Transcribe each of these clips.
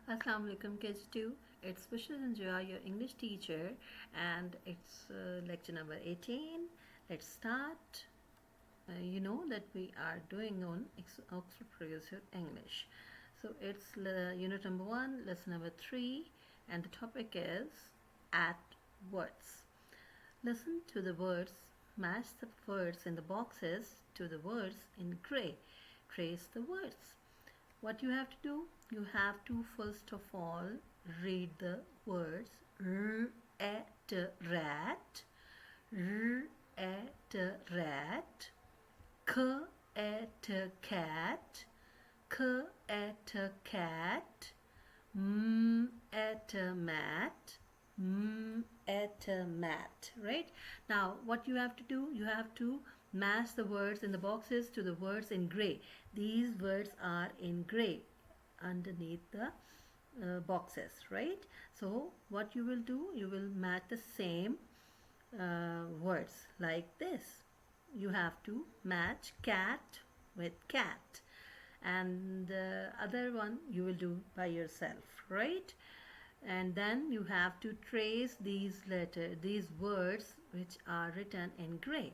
Assalamu alaikum KG2. It's Vishal Enjoy, your English teacher, and it's lecture number 18. Let's start. You know that we are doing on Oxford Progressive English. So it's unit number 1, lesson number 3, and the topic is at words. Listen to the words, match the words in the boxes to the words in gray. Trace the words. What you have to do? You have to first of all read the words r at rat, r at rat, k at cat, k at cat, m at mat, m at mat. Right? Now, what you have to do? You have to match the words in the boxes to the words in gray. These words are in gray underneath the boxes, right? So what you will do, you will match the same words like this. You have to match cat with cat, and the other one you will do by yourself, right? And then you have to trace these words which are written in gray: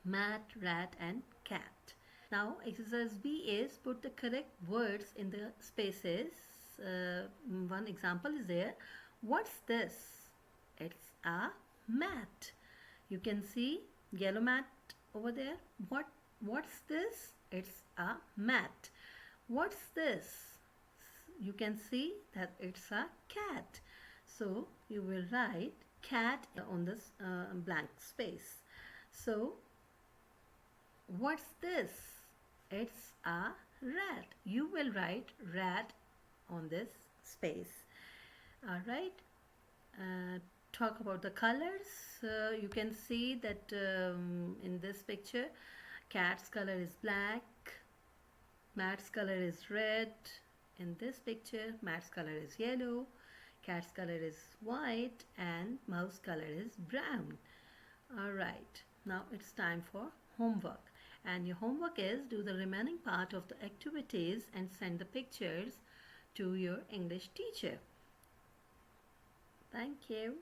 mat, rat, and cat. Now exercise B is put the correct words in the spaces. One example is there. What's this? It's a mat. You can see yellow mat over there. What's this? It's a mat. What's this? You can see that it's a cat. So you will write cat on this blank space. So what's this? It's a rat. You will write rat on this space. Alright. Talk about the colors. You can see that in this picture, cat's color is black, mat's color is red. In this picture, mat's color is yellow, cat's color is white, and mouse color is brown. Alright. Now it's time for homework. And your homework is do the remaining part of the activities and send the pictures to your English teacher. Thank you.